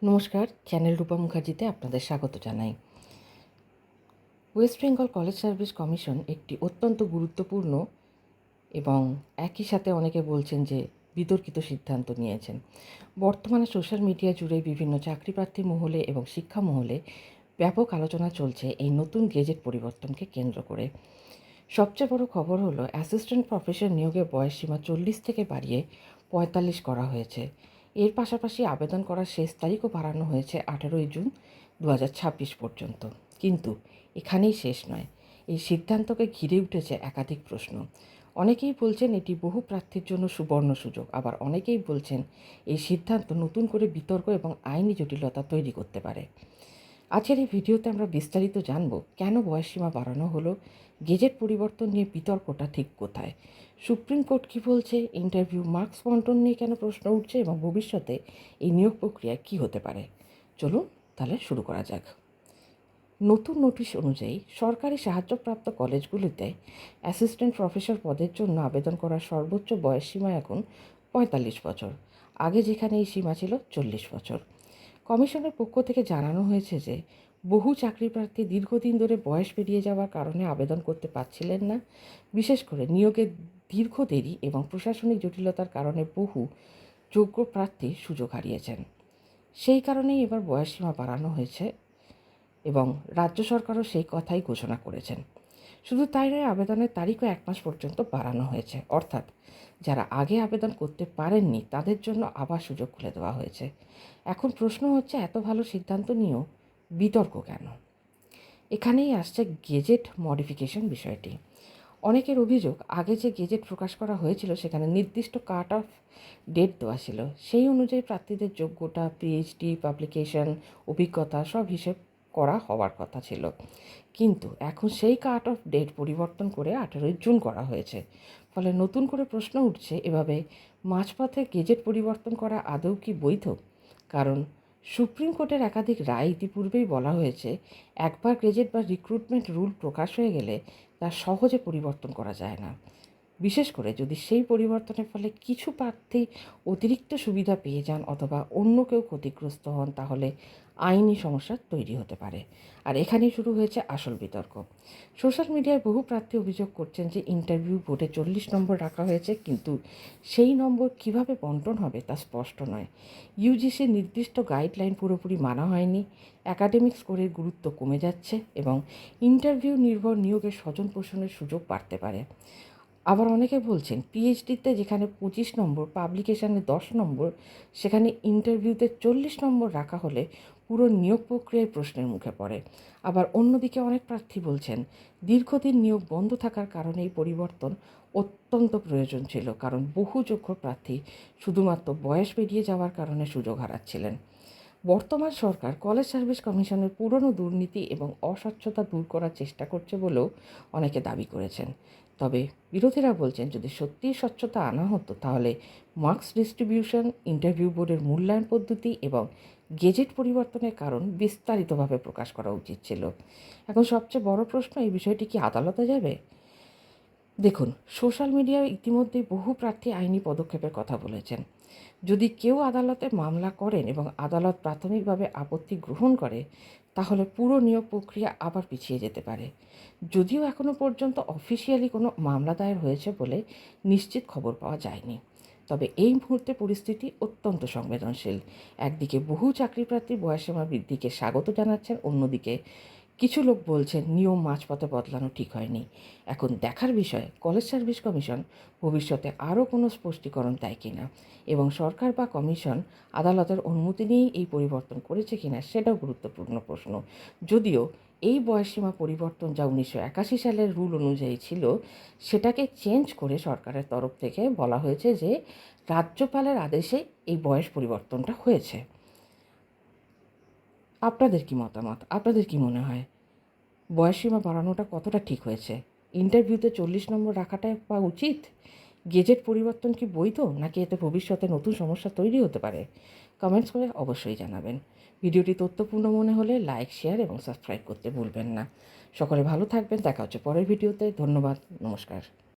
নমস্কার, চ্যানেল রূপা মুখার্জিতে আপনাদের স্বাগত জানাই। West Bengal college service commission একটি অত্যন্ত গুরুত্বপূর্ণ এবং একই সাথে অনেকে বলছেন যে বিতর্কিত সিদ্ধান্ত নিয়েছেন। বর্তমানে সোশ্যাল মিডিয়া জুড়ে বিভিন্ন চাকরিপ্রার্থী মহলে এবং শিক্ষা মহলে ব্যাপক আলোচনা চলছে এই নতুন গেজেট পরিবর্তনকে কেন্দ্র করে। সবচেয়ে বড় খবর হলো অ্যাসিস্ট্যান্ট প্রফেসর নিয়োগের বয়সসীমা 40 থেকে বাড়িয়ে 45 করা হয়েছে। এর পাশাপাশি আবেদন করার শেষ তারিখও বাড়ানো হয়েছে 18 জুন 2026 পর্যন্ত। কিন্তু এখানেই শেষ নয়, এই সিদ্ধান্তকে ঘিরে উঠেছে একাধিক প্রশ্ন। অনেকেই বলছেন এটি বহু প্রার্থীর জন্য সুবর্ণ সুযোগ, আবার অনেকেই বলছেন এই সিদ্ধান্ত নতুন করে বিতর্ক এবং আইনি জটিলতা তৈরি করতে পারে। আজকের এই ভিডিওতে আমরা বিস্তারিত জানব কেন বয়সসীমা বাড়ানো হলো, গেজেট পরিবর্তন নিয়ে বিতর্কটা ঠিক কোথায়, সুপ্রিম কোর্ট কী বলছে, ইন্টারভিউ মার্কস বন্টন নিয়ে কেন প্রশ্ন উঠছে এবং ভবিষ্যতে এই নিয়োগ প্রক্রিয়া কী হতে পারে। চলুন তাহলে শুরু করা যাক। নতুন নোটিশ অনুযায়ী সরকারি সাহায্যপ্রাপ্ত কলেজগুলিতে অ্যাসিস্ট্যান্ট প্রফেসর পদের জন্য আবেদন করার সর্বোচ্চ বয়সসীমা এখন 45 বছর। আগে যেখানে এই সীমা ছিল 40 বছর। কমিশনের পক্ষ থেকে জানানো হয়েছে যে বহু চাকরিপ্রার্থী দীর্ঘদিন ধরে বয়স পেরিয়ে যাওয়ার কারণে আবেদন করতে পারছিলেন না। বিশেষ করে নিয়োগের দীর্ঘ দেরি এবং প্রশাসনিক জটিলতার কারণে বহু যোগ্য প্রার্থী সুযোগ হারিয়েছেন। সেই কারণেই এবার বয়সসীমা বাড়ানো হয়েছে এবং রাজ্য সরকারও সেই কথাই ঘোষণা করেছেন। শুধু তাই নয়, আবেদনের তারিখও 1 মাস পর্যন্ত বাড়ানো হয়েছে। অর্থাৎ যারা আগে আবেদন করতে পারেননি তাদের জন্য আবার সুযোগ খুলে দেওয়া হয়েছে। এখন প্রশ্ন হচ্ছে, এত ভালো সিদ্ধান্ত নিয়েও বিতর্ক কেন? এখানেই আসছে গেজেট মডিফিকেশন বিষয়টি। অনেকের অভিযোগ, আগে যে গেজেট প্রকাশ করা হয়েছিল সেখানে নির্দিষ্ট কাট অফ ডেট দেওয়া ছিল। সেই অনুযায়ী প্রার্থীদের যোগ্যতা, পিএইচডি, পাবলিকেশন, অভিজ্ঞতা সব হিসেব করা হওয়ার কথা ছিল। কিন্তু এখন সেই কাট অফ ডেট পরিবর্তন করে 18 জুন করা হয়েছে। ফলে নতুন করে প্রশ্ন উঠছে, এভাবে মাঝপথে গেজেট পরিবর্তন করা আদৌ কি বৈধ? কারণ সুপ্রিম কোর্টের একাধিক রায় ইতিপূর্বেই বলা হয়েছে, একবার গেজেট বা রিক্রুটমেন্ট রুল প্রকাশ হয়ে গেলে তা সহজে পরিবর্তন করা যায় না। বিশেষ করে যদি সেই পরিবর্তনের ফলে কিছু প্রার্থী অতিরিক্ত সুবিধা পেয়ে যান অথবা অন্য কেউ ক্ষতিগ্রস্ত হন, তাহলে আইনি সমস্যা তৈরি হতে পারে। আর এখানেই শুরু হয়েছে আসল বিতর্ক। সোশ্যাল মিডিয়ায় বহু প্রার্থী অভিযোগ করছেন যে ইন্টারভিউ বোর্ডে 40 নম্বর রাখা হয়েছে, কিন্তু সেই নম্বর কিভাবে বন্টন হবে তা স্পষ্ট নয়। ইউজিসির নির্দিষ্ট গাইডলাইন পুরোপুরি মানা হয়নি, একাডেমিক স্কোরের গুরুত্ব কমে যাচ্ছে এবং ইন্টারভিউ নির্ভর নিয়োগের স্বজন পোষণের সুযোগ বাড়তে পারে। আবার অনেকে বলছেন পিএইচডিতে যেখানে 25 নম্বর, পাবলিকেশানে 10 নম্বর, সেখানে ইন্টারভিউতে 40 নম্বর রাখা হলে পুরো নিয়োগ প্রক্রিয়ায় প্রশ্নের মুখে পড়ে। আবার অন্যদিকে অনেক প্রার্থী বলছেন দীর্ঘদিন নিয়োগ বন্ধ থাকার কারণে এই পরিবর্তন অত্যন্ত প্রয়োজন ছিল, কারণ বহু যোগ্য প্রার্থী শুধুমাত্র বয়স পেরিয়ে যাওয়ার কারণে সুযোগ হারাচ্ছিলেন। বর্তমান সরকার কলেজ সার্ভিস কমিশনের পুরনো দুর্নীতি এবং অস্বচ্ছতা দূর করার চেষ্টা করছে বলেও অনেকে দাবি করেছেন। তবে বিরোধীরা বলছেন, যদি সত্যিই স্বচ্ছতা আনা হতো তাহলে মার্কস ডিস্ট্রিবিউশন, ইন্টারভিউ বোর্ডের মূল্যায়ন পদ্ধতি এবং গেজেট পরিবর্তনের কারণ বিস্তারিতভাবে প্রকাশ করা উচিত ছিল। এখন সবচেয়ে বড় প্রশ্ন, এই বিষয়টি কি আদালতে যাবে? দেখুন, সোশ্যাল মিডিয়ায় ইতিমধ্যেই বহু প্রার্থী আইনি পদক্ষেপের কথা বলেছেন। যদি কেউ আদালতে মামলা করেন এবং আদালত প্রাথমিকভাবে আপত্তি গ্রহণ করে, তাহলে পুরো নিয়োগ প্রক্রিয়া আবার পিছিয়ে যেতে পারে। যদিও এখনও পর্যন্ত অফিসিয়ালি কোনো মামলা দায়ের হয়েছে বলে নিশ্চিত খবর পাওয়া যায়নি। তবে এই মুহূর্তে পরিস্থিতি অত্যন্ত সংবেদনশীল। একদিকে বহু চাকরিপ্রার্থী বয়সসীমা বৃদ্ধিকে স্বাগত জানাচ্ছেন, অন্যদিকে কিছু লোক বলছেন নিয়ম মাঝপথে বদলানো ঠিক হয়নি। এখন দেখার বিষয় কলেজ সার্ভিস কমিশন ভবিষ্যতে আরও কোনো স্পষ্টীকরণ দেয় কিনা এবং সরকার বা কমিশন আদালতের অনুমতি নিয়েই এই পরিবর্তন করেছে কিনা সেটাও গুরুত্বপূর্ণ প্রশ্ন। যদিও এই বয়সসীমা পরিবর্তন যা 1981 সালের রুল অনুযায়ী ছিল, সেটাকে চেঞ্জ করে সরকারের তরফ থেকে বলা হয়েছে যে রাজ্যপালের আদেশে এই বয়স পরিবর্তনটা হয়েছে। আপনাদের কি মতামত? আপনাদের কি মনে হয় বয়সসীমা বাড়ানোটা কতটা ঠিক হয়েছে? ইন্টারভিউতে 40 নম্বর রাখাটাই বা উচিত? গেজেট পরিবর্তন কি বৈধ, নাকি এতে ভবিষ্যতে নতুন সমস্যা তৈরি হতে পারে? কমেন্টস করে অবশ্যই জানাবেন। ভিডিওটি তথ্যপূর্ণ মনে হলে লাইক, শেয়ার এবং সাবস্ক্রাইব করতে ভুলবেন না। সকলে ভালো থাকবেন। দেখা হচ্ছে পরের ভিডিওতে। ধন্যবাদ। নমস্কার।